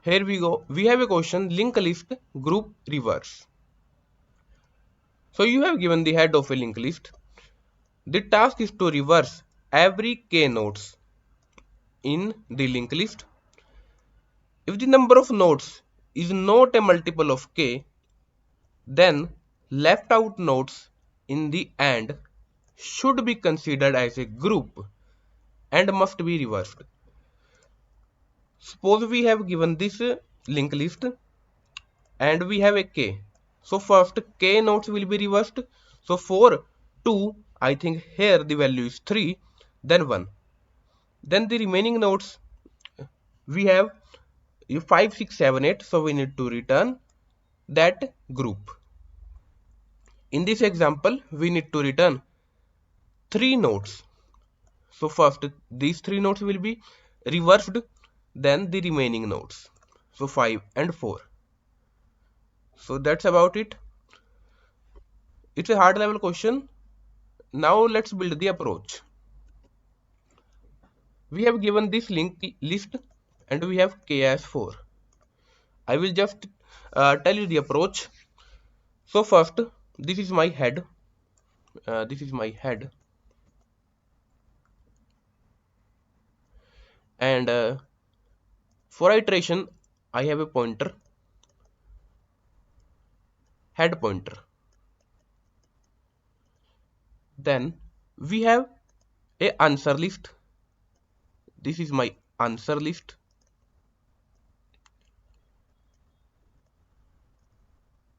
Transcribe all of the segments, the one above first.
here we go. We have a question, linked list group reverse. So you have given the head of a linked list. The task is to reverse every k nodes in the linked list. If the number of nodes is not a multiple of k, then left out nodes in the AND should be considered as a group and must be reversed. Suppose we have given this linked list and we have a k. So first k nodes will be reversed. So for 2, I think here the value is 3, then 1. Then the remaining nodes we have 5, 6, 7, 8. So we need to return that group. In this example, we need to return 3 nodes. So first these 3 nodes will be reversed, then the remaining nodes. So 5 and 4. So that's about it. It's a hard level question. Now let's build the approach. We have given this linked list and we have k as 4. I will just tell you the approach. So first, this is my head. This is my head. And for iteration, I have a pointer, head pointer. Then we have a answer list. This is my answer list.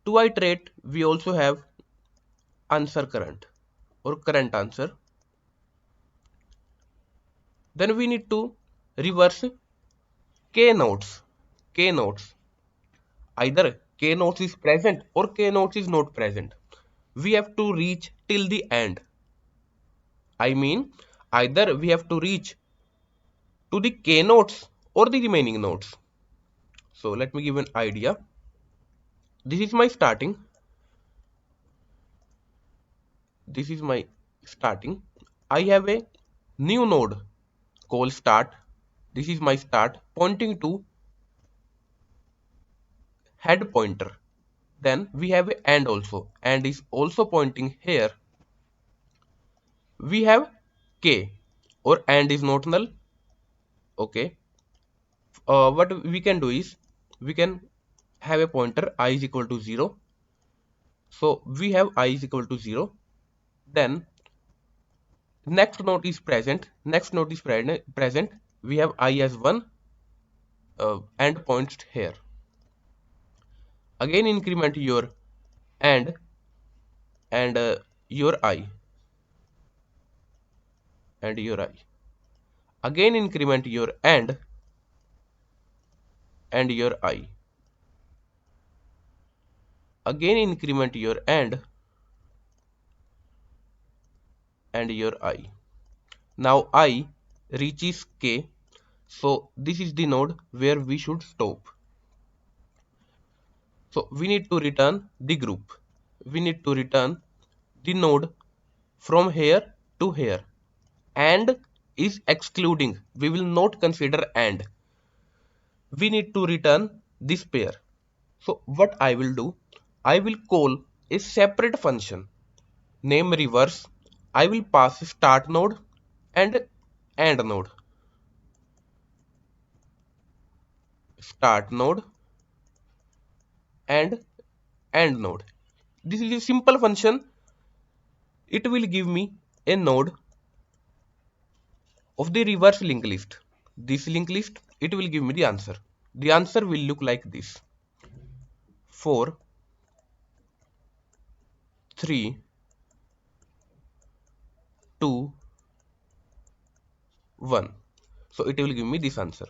To iterate, we also have answer current or current answer. Then we need to reverse k nodes. K nodes. Either k nodes is present or k nodes is not present. We have to reach till the end. I mean, either we have to reach to the k nodes or the remaining nodes. So let me give an idea. This is my starting. This is my starting. I have a new node called start. This is my start pointing to head pointer. Then we have a and also, and is also pointing here. We have k or and is not null. Okay. What we can do is we can have a pointer I is equal to 0. So we have I is equal to 0. Then next node is present. Next node is present. We have I as 1 and points here. Again increment your and your I and your I. Again increment your and your I. Again increment your and your I. Now I reaches k. So this is the node where we should stop. So we need to return the group. We need to return the node from here to here. And is excluding. We will not consider and. We need to return this pair. So what I will do, I will call a separate function, name reverse. I will pass start node and end node. Start node and end node. This is a simple function. It will give me a node of the reverse linked list. This linked list, it will give me the answer. The answer will look like this: 4, 3, 2, 1. So it will give me this answer.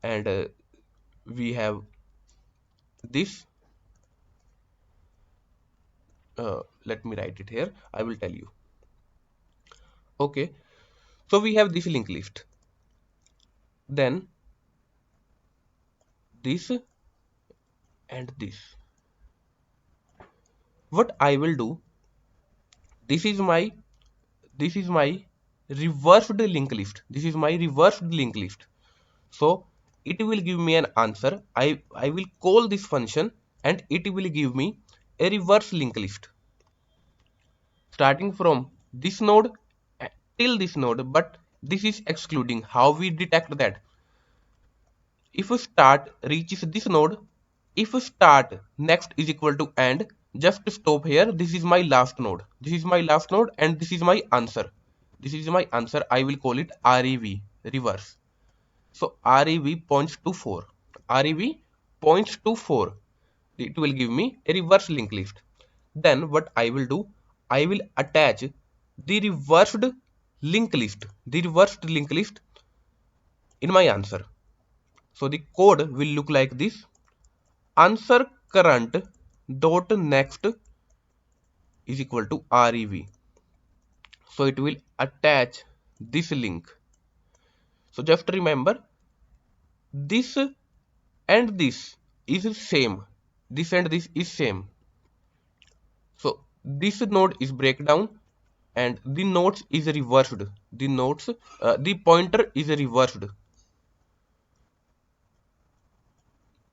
And we have this. Let me write it here. I will tell you. Okay. So we have this linked list. Then this and this. What I will do, this is my reversed linked list. This is my reversed linked list. So it will give me an answer. I will call this function and it will give me a reverse linked list starting from this node till this node, but this is excluding. How we detect that? If start reaches this node, if start next is equal to end, just stop here. This is my last node, this is my last node, and this is my answer. This is my answer. I will call it rev, reverse. So rev points to 4. Rev points to 4. It will give me a reverse linked list. Then what I will do, I will attach the reversed linked list, the reversed linked list in my answer. So the code will look like this: answer current dot next is equal to rev. So it will attach this link. So just remember, this and this is same. This and this is same. So this node is breakdown and the nodes is reversed. The nodes, the pointer is reversed,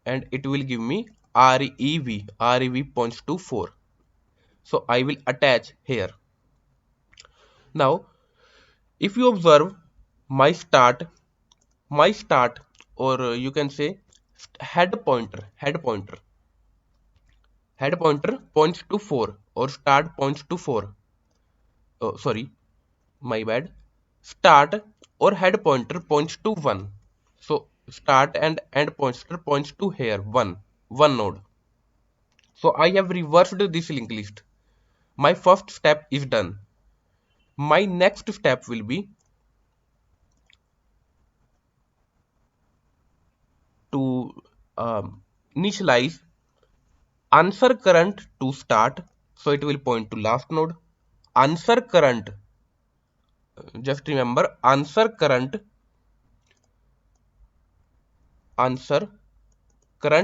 and it will give me rev. Rev points to 4. So I will attach here. Now if you observe my start, or you can say head pointer points to 4, or start points to 4. Oh, sorry, my bad. Start or head pointer points to 1. So start and end pointer points to here, 1 node. So I have reversed this linked list. My first step is done. My next step will be to initialize answer current to start. So it will point to last node. Answer current, just remember, answer current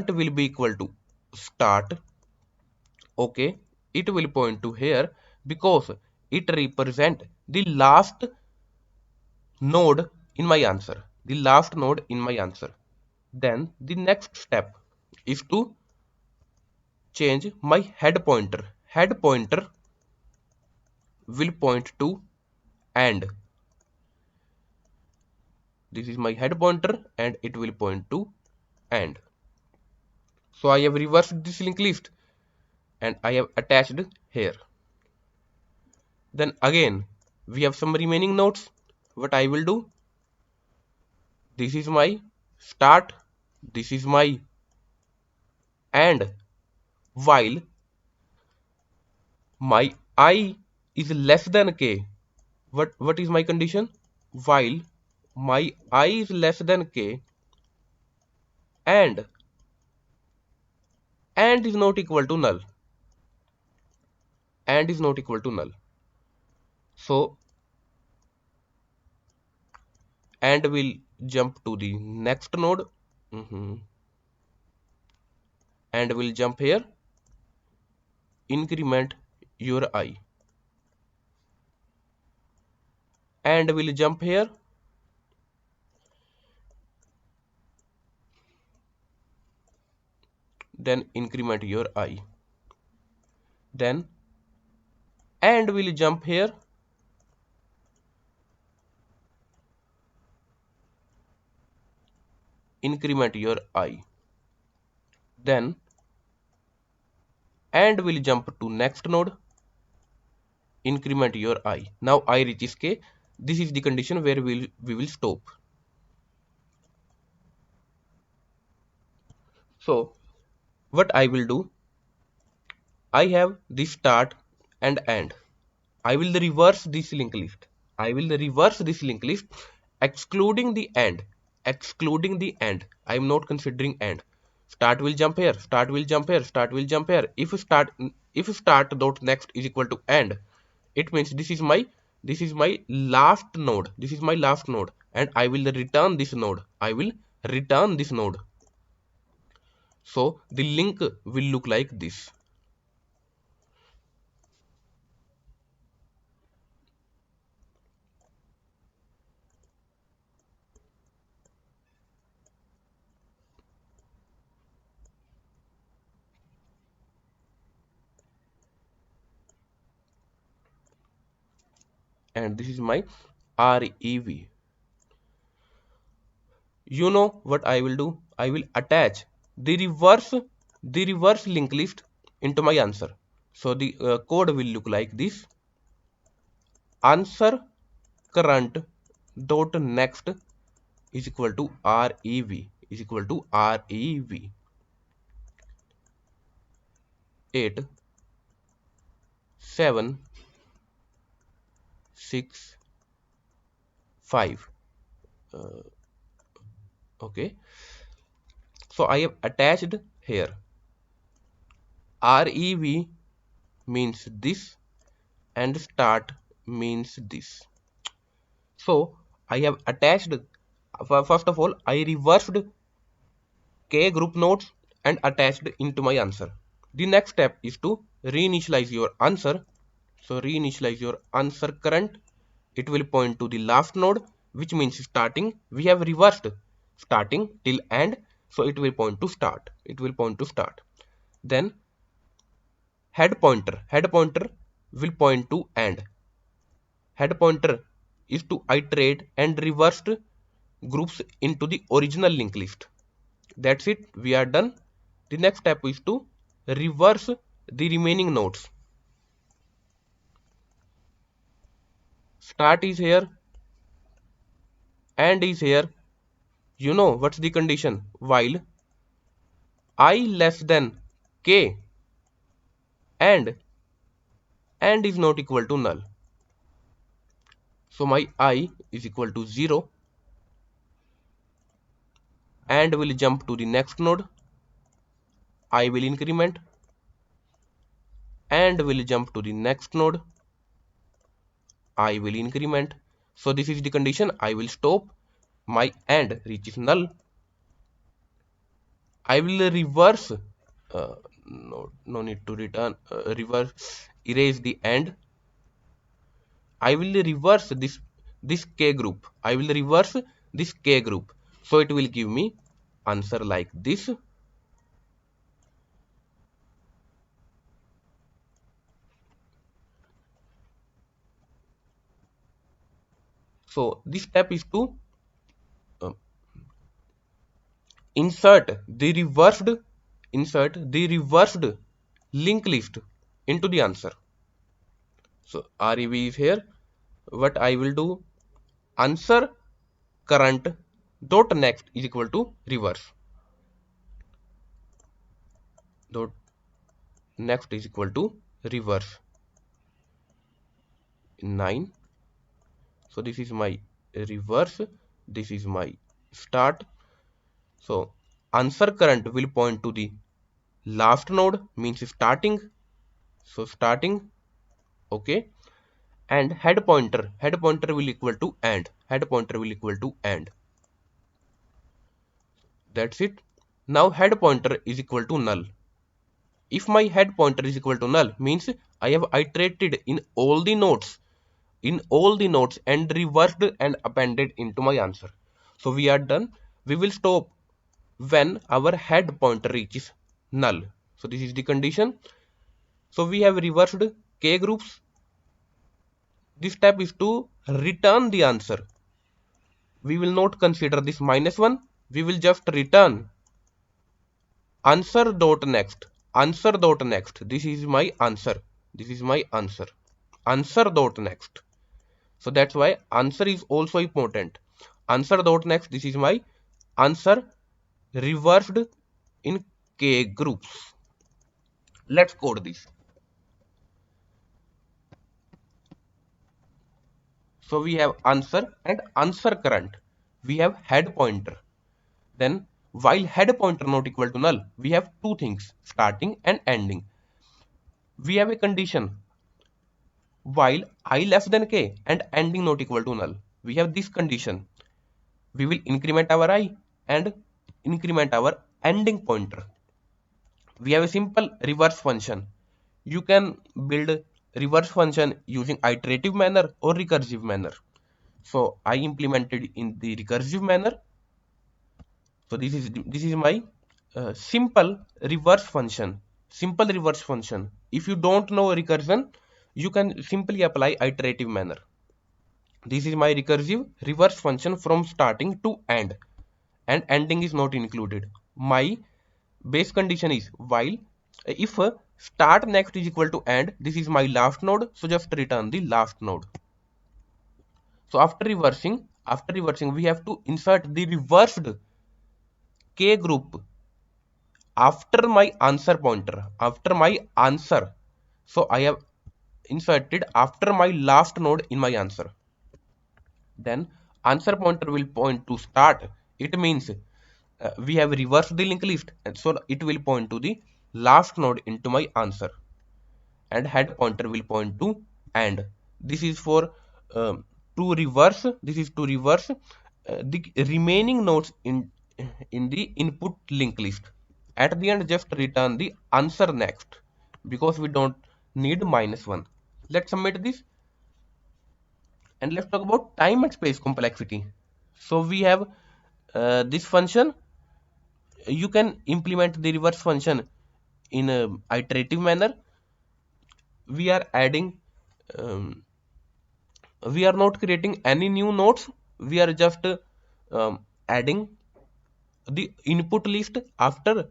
will be equal to start. Okay, it will point to here because it represent the last node in my answer, the last node in my answer. Then the next step is to change my head pointer will point to end. This is my head pointer and it will point to end. So I have reversed this linked list and I have attached here. Then again we have some remaining nodes. What I will do, this is my start, this is my end, while my I is less than k. What is my condition? While my I is less than k and is not equal to null, and is not equal to null. So and will jump to the next node. And will jump here, increment your I, and will jump here, then increment your I, then and will jump here, increment your I, then and will jump to next node, increment your I. Now I reaches k. This is the condition where we will stop. So what I will do, I have this start and end. I will reverse this linked list. I will reverse this linked list, excluding the end. Excluding the end. I am not considering end. Start will jump here. Start will jump here. Start will jump here. If start dot next is equal to end, it means this is my last node. This is my last node, and I will return this node. I will return this node. So the link will look like this. and this is my REV. You know what I will do? I will attach the reverse linked list into my answer. So the code will look like this: answer current dot next is equal to REV, is equal to REV 8 7 6 5. Okay, so I have attached here. REV means this and start means this. So I have attached, first of all, I reversed K group nodes and attached into my answer. The next step is to reinitialize your answer. So reinitialize your answer current. It will point to the last node, which means starting. We have reversed starting till end, so it will point to start. It will point to start. Then head pointer will point to end. Head pointer is to iterate and reversed groups into the original linked list. That's it, we are done. The next step is to reverse the remaining nodes. Start is here, end is here. You know what's the condition? While I less than k and end is not equal to null. So my I is equal to 0 and will jump to the next node. I will increment and will jump to the next node. I will increment. So this is the condition. I will stop. My end reaches null. I will reverse. No need to return. Reverse. Erase the end. I will reverse this k group. I will reverse this k group. So it will give me answer like this. So this step is to uh, insert the reversed linked list into the answer. So REV is here. What I will do, answer current dot next is equal to reverse dot next is equal to reverse 9. So this is my reverse, this is my start. So answer current will point to the last node, means starting. So starting, okay, and head pointer will equal to end. Head pointer will equal to end. That's it. Now head pointer is equal to null. If my head pointer is equal to null, means I have iterated in all the nodes and reversed and appended into my answer. So we are done. We will stop when our head pointer reaches null. So this is the condition. So we have reversed k groups. This step is to return the answer. We will not consider this -1. We will just return answer dot next. Answer dot next. This is my answer. This is my answer. Answer dot next. So that's why answer is also important. Answer dot next. This is my answer reversed in k groups. Let's code this. So we have answer and answer current. We have head pointer. Then while head pointer not equal to null, we have two things, starting and ending. We have a condition while I less than k and ending not equal to null. We have this condition. We will increment our I and increment our ending pointer. We have a simple reverse function. You can build reverse function using iterative manner or recursive manner. So I implemented in the recursive manner. So this is my simple reverse function. Simple reverse function. If you don't know recursion, you can simply apply iterative manner. This is my recursive reverse function from starting to end, and ending is not included. My base condition is while if start next is equal to end, this is my last node, so just return the last node. So after reversing we have to insert the reversed k group after my answer pointer, after my answer. So I have inserted after my last node in my answer. Then answer pointer will point to start. It means we have reversed the linked list, and so it will point to the last node into my answer, and head pointer will point to end. This is for to reverse the remaining nodes in the input linked list. At the end, just return the answer next, because we don't need -1. Let's submit this, and let's talk about time and space complexity. So we have this function. You can implement the reverse function in a iterative manner. We are adding we are not creating any new nodes. We are just adding the input list after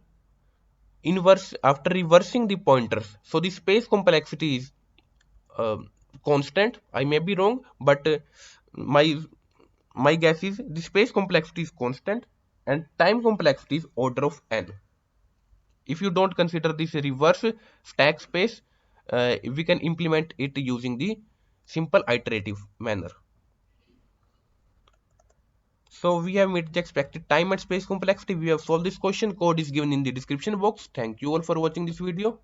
reversing the pointers. So the space complexity is constant. I may be wrong, but my my guess is the space complexity is constant and time complexity is order of n. If you don't consider this reverse stack space, we can implement it using the simple iterative manner. So we have met the expected time and space complexity. We have solved this question. Code is given in the description box. Thank you all for watching this video.